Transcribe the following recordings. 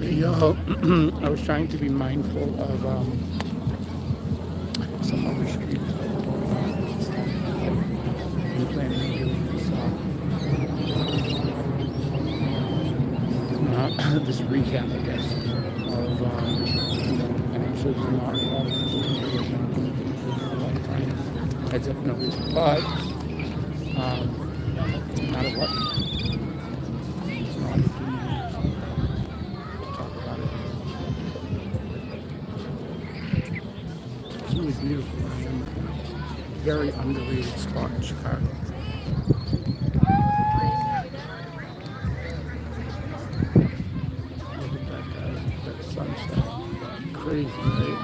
Yo, I was trying to be mindful of some other streams that were going on at this time. I'm planning on doing this recap, I guess, of, and I'm sure there's not a lot of heads up numbers, but no matter what, it's an opportunity to talk about it. It's really beautiful. Very underrated spot in Chicago. Look at that, guys. That sunset. Crazy, right?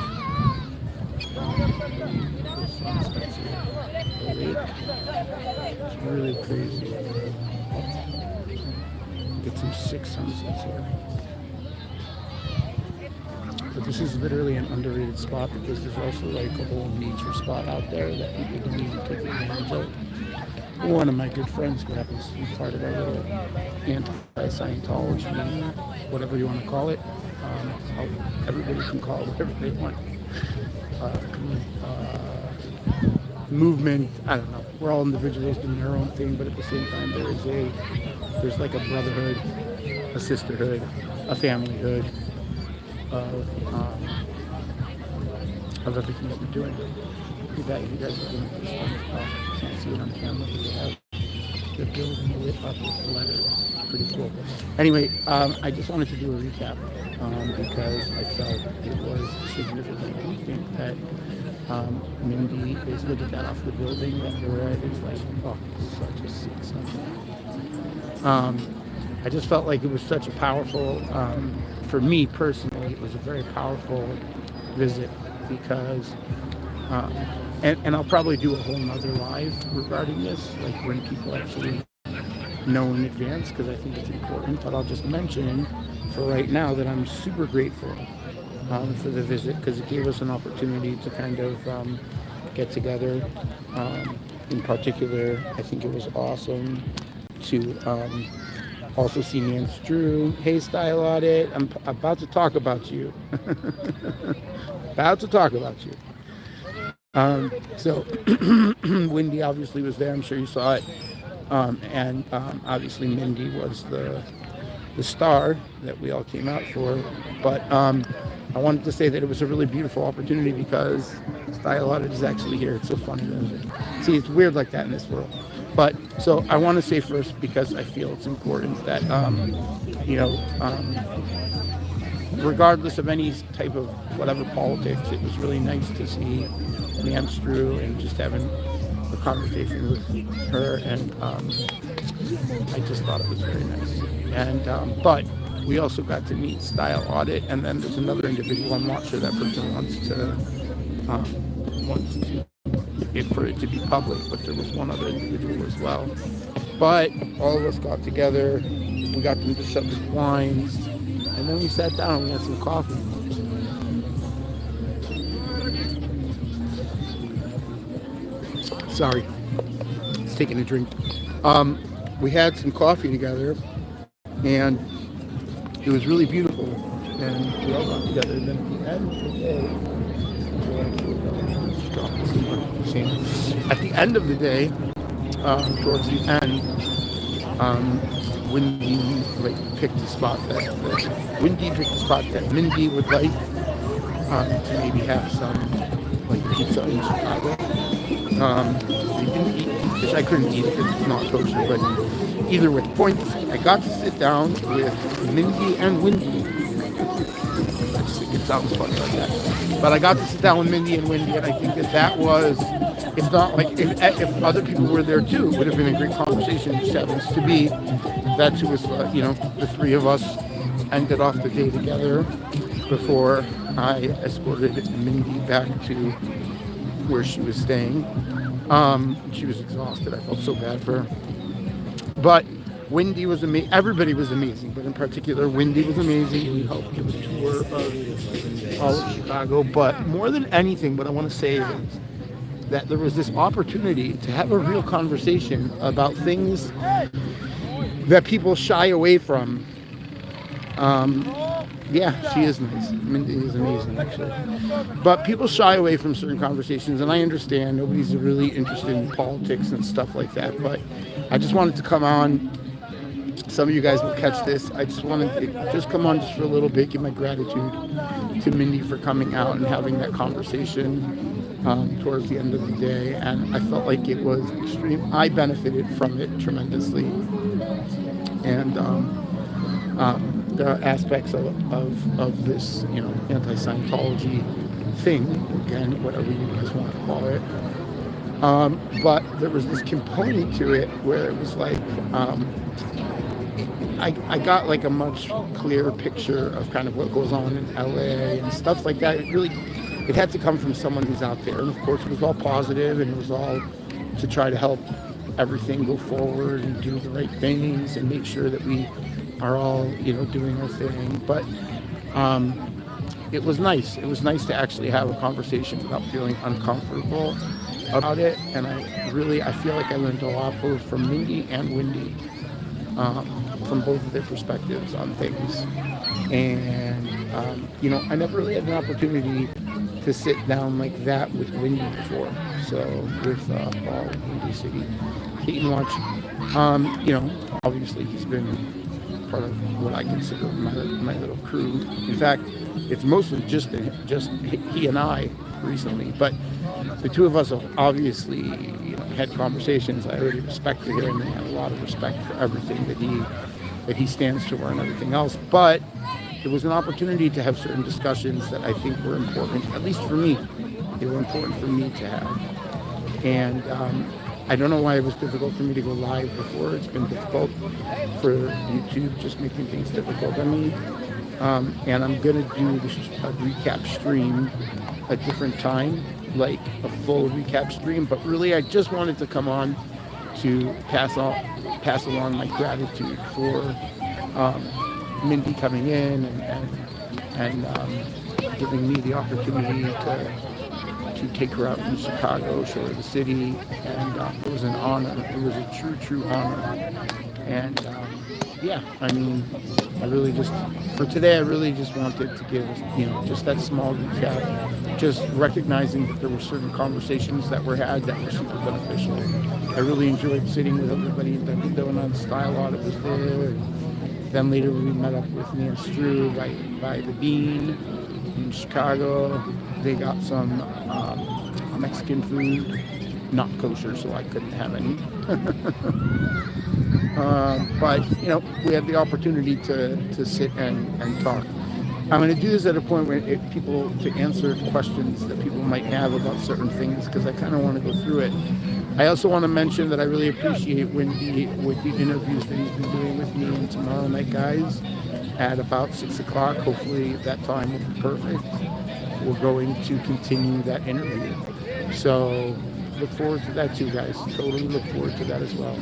The sunsets here. The lake. It's really crazy. Get some sick sunsets here. But this is literally an underrated spot because there's also like a whole nature spot out there that people don't even take advantage of. One of my good friends who happens to be part of our little anti-Scientology, whatever you want to call it. Everybody can call it whatever they want. Movement, I don't know. We're all individuals doing their own thing, but at the same time there's like a brotherhood, a sisterhood, a familyhood of everything that we're doing. Look at that, you guys are doing this thing. Can't see it on camera, but they're building it up with letters. Pretty cool. Anyway, I just wanted to do a recap because I felt it was significant. I think that Mindy is, look at that off the building that we're at. It's like, oh, such a sick sunset. I just felt like it was such a powerful, for me personally, it was a very powerful visit because, and I'll probably do a whole nother live regarding this, like when people actually know in advance, because I think it's important. But I'll just mention for right now that I'm super grateful for the visit because it gave us an opportunity to kind of get together. In particular, I think it was awesome to also see Nancy Drew. Hey, Style Audit, I'm about to talk about you. About to talk about you. So Wendy obviously was there. I'm sure you saw it. And obviously Mindy was the star that we all came out for. But I wanted to say that it was a really beautiful opportunity because Style Audit is actually here. It's so funny. See, it's weird like that in this world. But so I want to say first, because I feel it's important that, regardless of any type of whatever politics, it was really nice to see Nancy Drew and just having a conversation with her. And I just thought it was very nice. And but we also got to meet Style Audit, and then there's another individual. I'm not sure that person wants to for it to be public, but there was one other individual as well. But all of us got together, we got them to shut the blinds, and then we sat down and we had some coffee. Sorry, it's taking a drink. We had some coffee together, and it was really beautiful, and we all got together, and then at the end of the day, at the end of the day, towards the end, Wendy picked a spot that Mindy would like to maybe have some like pizza in Chicago. We didn't eat, which I couldn't eat because it's not kosher, but either way, point, I got to sit down with Mindy and Wendy. I just think it sounds funny like that. But I got to sit down with Mindy and Wendy, and I think that was, it's not like, if other people were there too, it would have been a great conversation. It just happens to be that's who was, the three of us ended off the day together before I escorted Mindy back to where she was staying. She was exhausted. I felt so bad for her. But Wendy was amazing. Everybody was amazing, but in particular, Wendy was amazing. We helped give a tour of all of Chicago. But more than anything, what I want to say is that there was this opportunity to have a real conversation about things that people shy away from. Yeah, she is nice. Mindy is amazing, actually. But people shy away from certain conversations, and I understand nobody's really interested in politics and stuff like that. But I just wanted to come on. Some of you guys will catch this. I just wanted to just come on just for a little bit, give my gratitude to Mindy for coming out and having that conversation towards the end of the day. And I felt like it was extreme. I benefited from it tremendously. And there are aspects of this, anti-Scientology thing, again, whatever you guys want to call it. But there was this component to it where it was like, I got like a much clearer picture of kind of what goes on in LA and stuff like that. It had to come from someone who's out there. And of course it was all positive, and it was all to try to help everything go forward and do the right things and make sure that we are all, doing our thing. But it was nice. It was nice to actually have a conversation without feeling uncomfortable about it. And I feel like I learned a lot both from Mindy and Wendy, from both of their perspectives on things. And, I never really had an opportunity to sit down like that with Wendy before. So with Paul, Windy City, Keaton Watch, obviously he's been part of what I consider my little crew. In fact, it's mostly just he and I recently, but the two of us have obviously had conversations. I already respected him and had a lot of respect for everything that he stands for and everything else. But it was an opportunity to have certain discussions that I think were important, at least for me. They were important for me to have. And I don't know why it was difficult for me to go live before. It's been difficult for YouTube, just making things difficult on me. And I'm going to do a recap stream a different time, like a full recap stream. But really, I just wanted to come on to pass along my gratitude for Mindy coming in and giving me the opportunity to take her out in Chicago, show her the city, and it was an honor. It was a true honor. And I really just, for today, I really just wanted to give, just that small recap, just recognizing that there were certain conversations that were had that were super beneficial. I really enjoyed sitting with everybody in Dunkin' Donuts. Style Audit was there. Then later we met up with Nancy Drew by the Bean in Chicago. They got some Mexican food, not kosher, so I couldn't have any. But we had the opportunity to sit and talk. I'm going to do this at a point where to answer questions that people might have about certain things, because I kind of want to go through it. I also want to mention that I really appreciate Wendy with the interviews that he's been doing with me, and tomorrow night, guys, at about 6 o'clock. Hopefully that time will be perfect. We're going to continue that interview. So look forward to that too, guys. Totally look forward to that as well.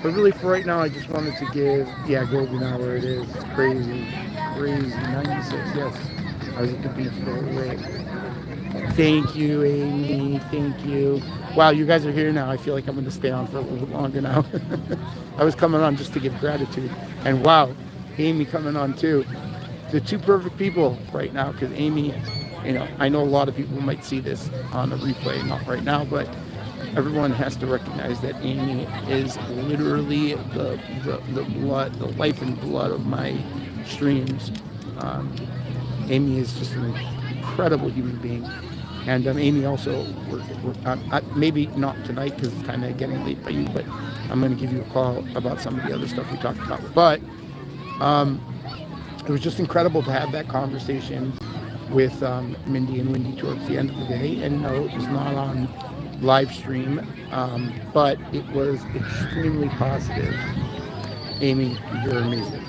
But really for right now, I just wanted to give, golden hour it is. It's crazy, 96, yes. I was at the beach for a week. Thank you, Amy, thank you. Wow, you guys are here now. I feel like I'm going to stay on for a little bit longer now. I was coming on just to give gratitude. And wow, Amy coming on too. The two perfect people right now, because Amy, I know a lot of people might see this on a replay, not right now, but everyone has to recognize that Amy is literally the blood, the life and blood of my streams. Amy is just an incredible human being. And Amy also, maybe not tonight because it's kind of getting late by you, but I'm going to give you a call about some of the other stuff we talked about. But it was just incredible to have that conversation with Mindy and Wendy towards the end of the day. And no, it was not on live stream, but it was extremely positive. Amy, you're amazing.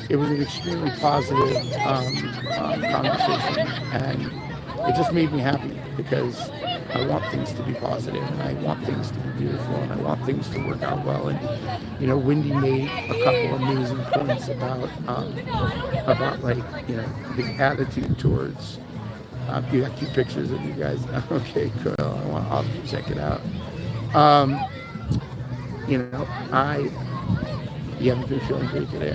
It was an extremely positive conversation, and it just made me happy because I want things to be positive, and I want things to be beautiful, and I want things to work out well. And Wendy made a couple amazing points about his attitude towards. You got 2 pictures of you guys. Okay, cool. I'll check it out. You haven't been feeling great today.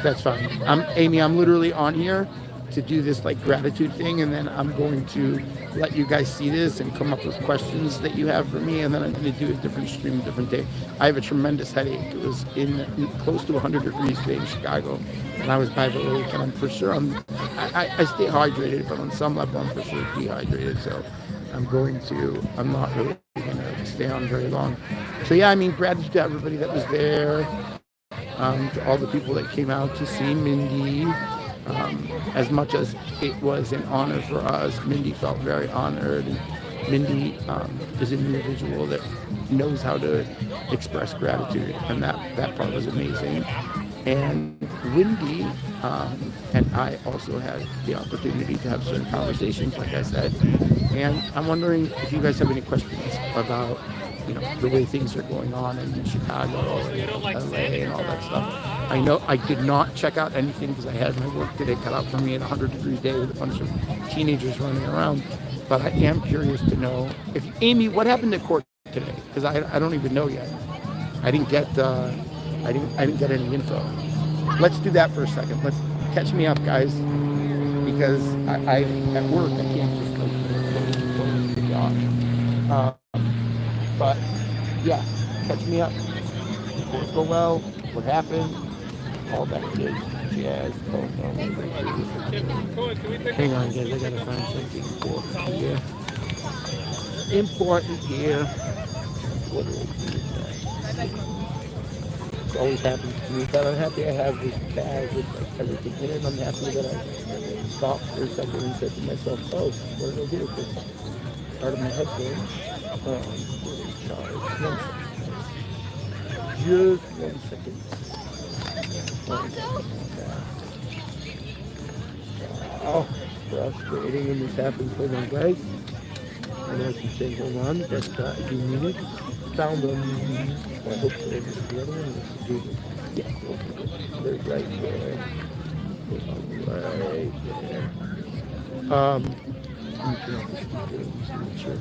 That's fine. Amy, I'm literally on here to do this like gratitude thing, and then I'm going to let you guys see this and come up with questions that you have for me, and then I'm going to do a different stream, a different day. I have a tremendous headache. It was in close to 100 degrees today in Chicago, and I was by the lake, and I'm for sure I stay hydrated, but on some level I'm for sure dehydrated. So I'm not really going to stay on very long. So yeah, I mean, gratitude to everybody that was there. To all the people that came out to see Mindy. As much as it was an honor for us, Mindy felt very honored. And Mindy is an individual that knows how to express gratitude, and that part was amazing. And Wendy and I also had the opportunity to have certain conversations, like I said. And I'm wondering if you guys have any questions about the way things are going on in Chicago and LA and all that stuff. I know I did not check out anything because I had my work today cut out for me in a 100-degree day with a bunch of teenagers running around. But I am curious to know if Amy, what happened to court today? Because I don't even know yet. I didn't get any info. Let's do that for a second. Let's catch me up, guys, because I at work I can't just go to the job. But yeah, catch me up. Did it go well? What happened? All that good jazz. Oh no. Hang on, guys. I gotta find something important here. Important here. What do I do with that? It always happens to me, but I'm happy I have this bag with like everything in it. I'm happy that I stopped for a second and said to myself, oh, what did I do with this? Part of my headphone. Just 1 second. Oh, frustrating when this happens. Hold on, guys. I know I can say hold on, but I do mean it. Found them. I hope they just the other one. Yeah, they're right there. Right there. I'm turn off the speaker just to make sure.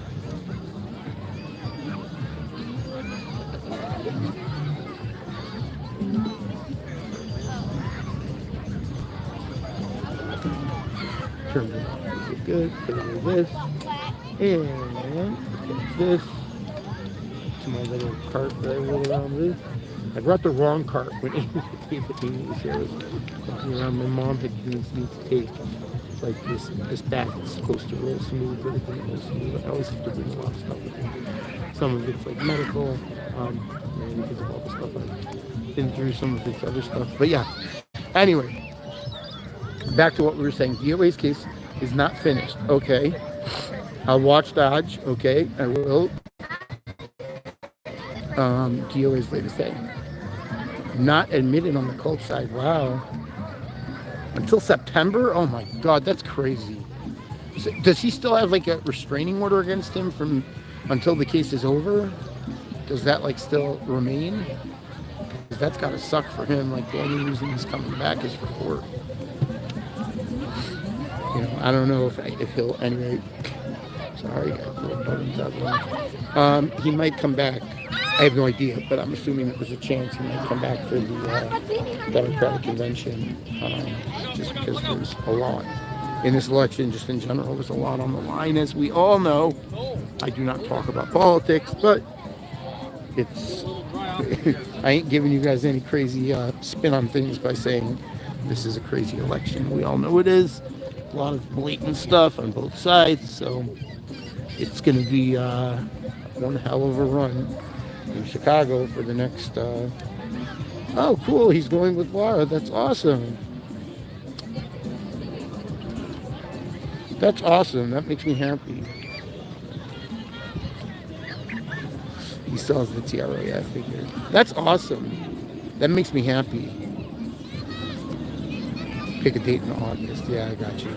Turn it off. Good. Put it with this. And put this. To my little cart that I roll around with. I brought the wrong cart when Amy was here. I was walking around. My mom had convinced me to take like this bag that's supposed to roll smooth, but it didn't roll smooth. I always have to bring a lot of stuff with me. Some of it's like medical, because of all the stuff I've been through, some of it's other stuff. But yeah, anyway, back to what we were saying. DOA's case is not finished. Okay. I'll watch Dodge. Okay. I will. DOA's latest day. Not admitted on the cult side. Wow. Until September? Oh my God, that's crazy. So, does he still have like a restraining order against him from until the case is over? Does that like still remain? Because that's gotta suck for him. Like the only reason he's coming back is for court. I don't know if he'll anyway. Sorry, he might come back. I have no idea, but I'm assuming that there's a chance he might come back for the Democratic convention, just because there's a lot in this election, just in general. There's a lot on the line, as we all know. I do not talk about politics, but it's I ain't giving you guys any crazy spin on things by saying this is a crazy election. We all know it is. A lot of blatant stuff on both sides, so it's going to be one hell of a run in Chicago for the next oh cool, he's going with Laura. That's awesome. That makes me happy. He sells the tiara. Yeah, I figured. That's awesome. That makes me happy. Pick a date in August. Yeah, I got you.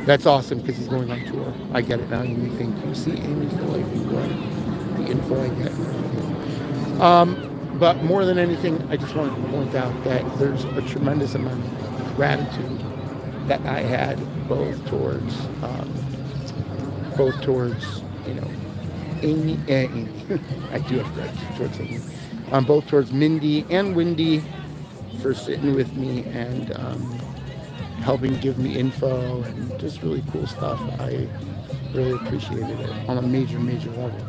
That's awesome because he's going on tour. I get it now. You think you see Amy's life and the info I get. But more than anything, I just wanted to point out that there's a tremendous amount of gratitude that I had both towards Amy and Amy. I do have gratitude towards Amy. Both towards Mindy and Wendy, for sitting with me and helping give me info and just really cool stuff. I really appreciated it on a major, major level.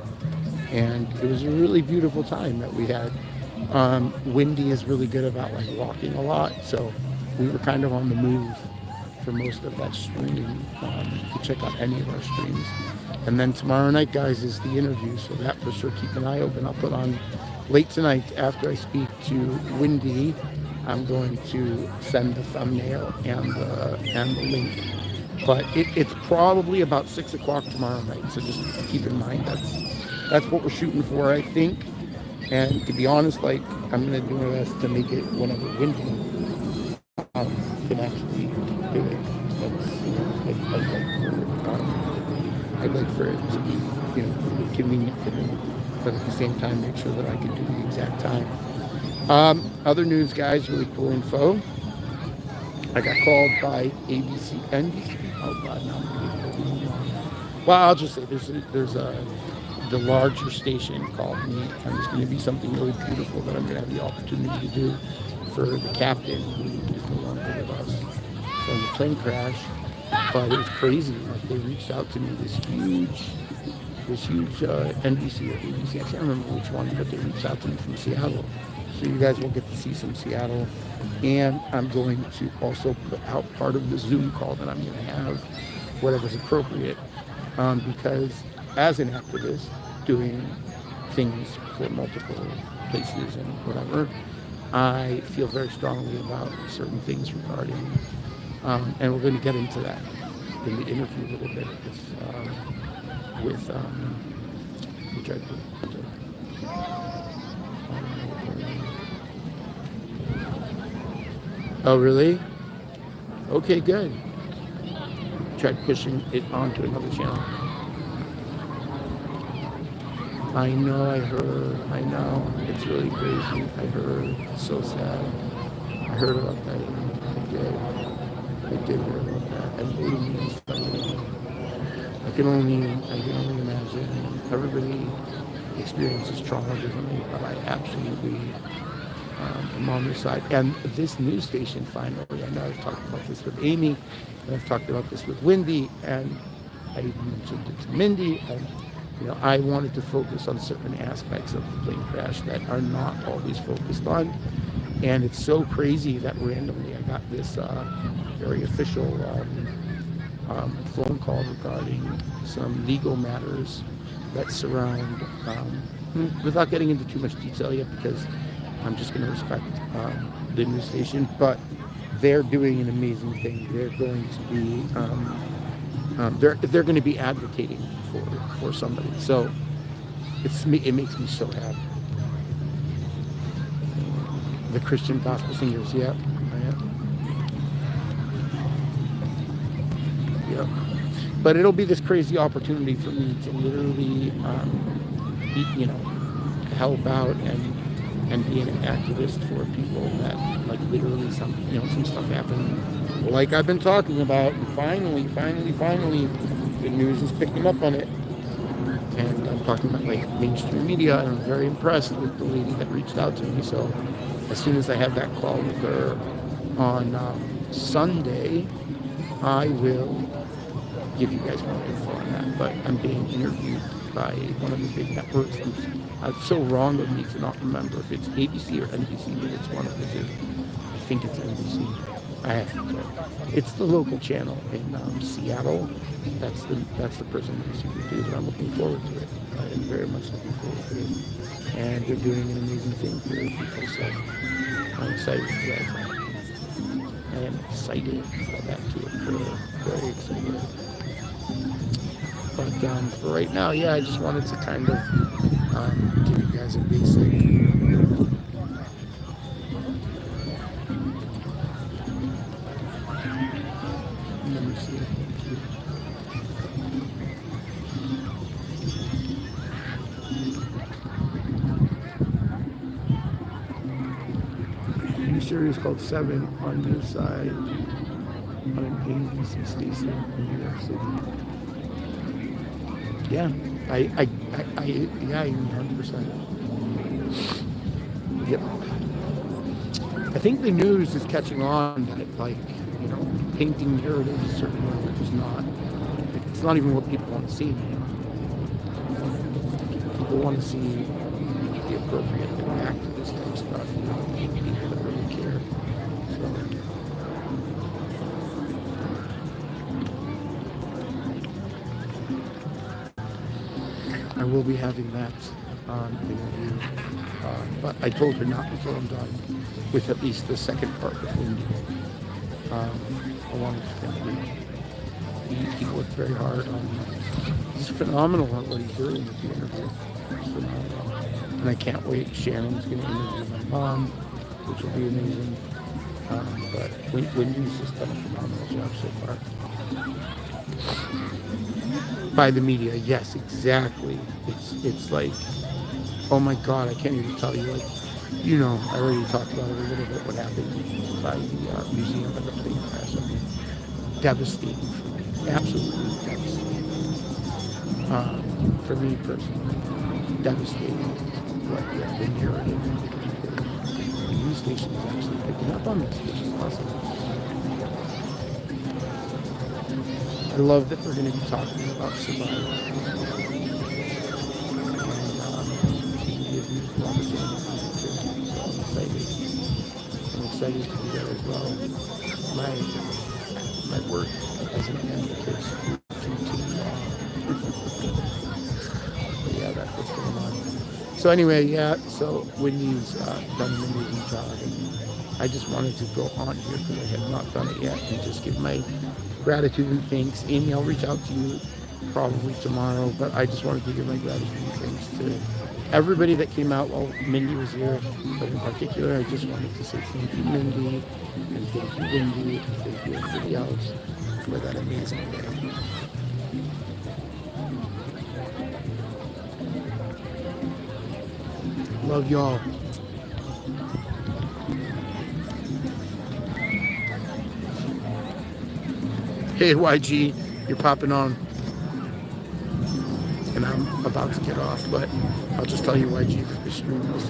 And it was a really beautiful time that we had. Windy is really good about like walking a lot, so we were kind of on the move for most of that stream. To check out any of our streams. And then tomorrow night, guys, is the interview, so that for sure keep an eye open. I'll put on late tonight after I speak to Windy. I'm going to send the thumbnail and the link. But it's probably about 6 o'clock tomorrow night, so just keep in mind that's what we're shooting for, I think. And to be honest, like, I'm going to do my best to make it whenever Windy can actually do it. I'd like for it to be, convenient for him, but at the same time, make sure that I can do the exact time. Other news, guys, really cool info. I got called by ABC, NBC. Oh God, no. Well, I'll just say the larger station called me, and it's going to be something really beautiful that I'm going to have the opportunity to do for the captain who is no longer with us from the plane crash. But it was crazy. Like, they reached out to me, this huge NBC or ABC, I can't remember which one, but they reached out to me from Seattle. So you guys will get to see some Seattle. And I'm going to also put out part of the Zoom call that I'm going to have, whatever's appropriate, because as an activist doing things for multiple places and whatever, I feel very strongly about certain things regarding, and we're going to get into that in the interview a little bit with which I put. Oh, really? Okay, good. Tried pushing it onto another channel. I know, I know. It's really crazy. I heard. It's so sad. I heard about that. I did hear about that. And believe me, I can only imagine. Everybody experiences trauma differently, but I absolutely am on your side. And this news station, finally, I know I've talked about this with Amy, and I've talked about this with Windy, and I even mentioned it to Mindy, and I wanted to focus on certain aspects of the plane crash that are not always focused on. And it's so crazy that randomly I got this very official phone call regarding some legal matters that surround, without getting into too much detail yet, because I'm just going to respect the news station, but they're doing an amazing thing. They're going to be they're going to be advocating for somebody. So it makes me so happy. The Christian gospel singers, yeah. But it'll be this crazy opportunity for me to literally, help out and be an activist for people that, like, literally some stuff happened, like I've been talking about, and finally, the news is picking up on it. And I'm talking about, like, mainstream media, and I'm very impressed with the lady that reached out to me. So as soon as I have that call with her on Sunday, I will give you guys more info on that. But I'm being interviewed by one of the big networks. It's so wrong of me to not remember if it's ABC or NBC, but it's one of the two. I think it's NBC. I have to check. It's the local channel in Seattle. That's the presidency we do, but I'm looking forward to it. I am very much looking forward to it. And they're doing an amazing thing for people, so I'm excited for that. I am excited for that to occur. Very excited. But for right now, I just wanted to kind of give you guys a basic. Let me see. A new series called 7 on your side on an ABC station in New York City. Yeah, I 100%. Yep. I think the news is catching on that, like, you know, painting narratives a certain way, which is not, it's not even what people want to see anymore. People want to see the appropriate activist type stuff, you know, people that really care. So, I will be having that interview, but I told her not until I'm done with at least the second part with Mindy. I wanted to thank you. He worked very hard on. He's phenomenal at what he's doing with the interview. He's phenomenal, and I can't wait. Shannon's going to interview my mom, which will be amazing. But Wendy's just done a phenomenal job so far. By the media, yes, exactly. It's like, oh my God, I can't even tell you. Like, you know, I already talked about it a little bit. What happened by the museum and the plane crash. I mean, devastating for me, absolutely devastating. For me personally, devastating. But yeah, the narrative, the news station is actually picking up on this, which is awesome. I love that we're going to be talking about survival. I'm excited to be there as well. My work as an advocate continue on. Yeah, that's what's going on. So anyway, yeah, so Wendy's done an amazing job, and I just wanted to go on here because I had not done it yet and just give my gratitude and thanks. Amy, I'll reach out to you probably tomorrow, but I just wanted to give my gratitude and thanks to everybody that came out while Mindy was here, but in particular, I just wanted to say thank you, Mindy, and thank you, Wendy, and thank you, everybody else, for that amazing day. Love y'all. Hey, YG, you're popping on. And I'm about to get off, but I'll just tell you, YG, that the stream was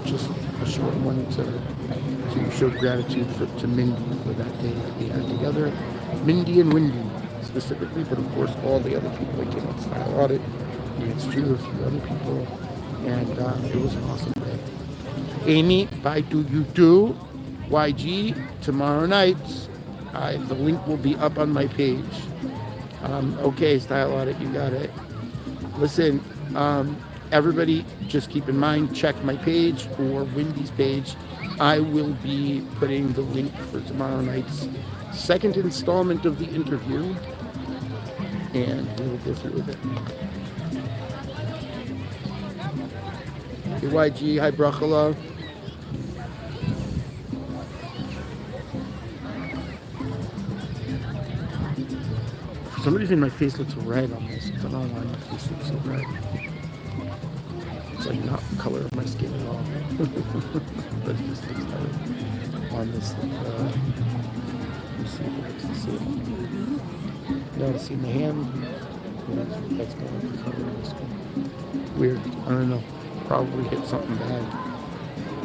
just a short one to show gratitude to Mindy for that day that we had together. Mindy and Wendy specifically, but of course all the other people that came out to Style Audit. It's true, a few other people, and it was an awesome day. Amy, bye do you do. YG, tomorrow night, the link will be up on my page. Okay, Style Audit, you got it. Listen, everybody, just keep in mind, check my page or Wendy's page. I will be putting the link for tomorrow night's second installment of the interview, and we will go through with it. Hey, YG, hi, Brachala. For some reason, my face looks red on this. I don't know why my face looks so red. It's like not the color of my skin at all. But it just looks better on this. Let me see if it looks the same. Now to see my hand. That's going to color on my skin. Weird. I don't know. Probably hit something bad.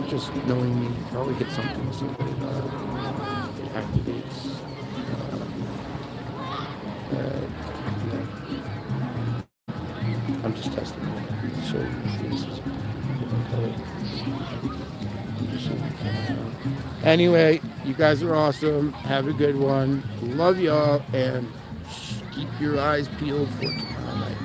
Just knowing me, probably hit something so that it activates. I'm just testing it. So faces. Anyway, you guys are awesome. Have a good one. Love y'all, and keep your eyes peeled for tomorrow night.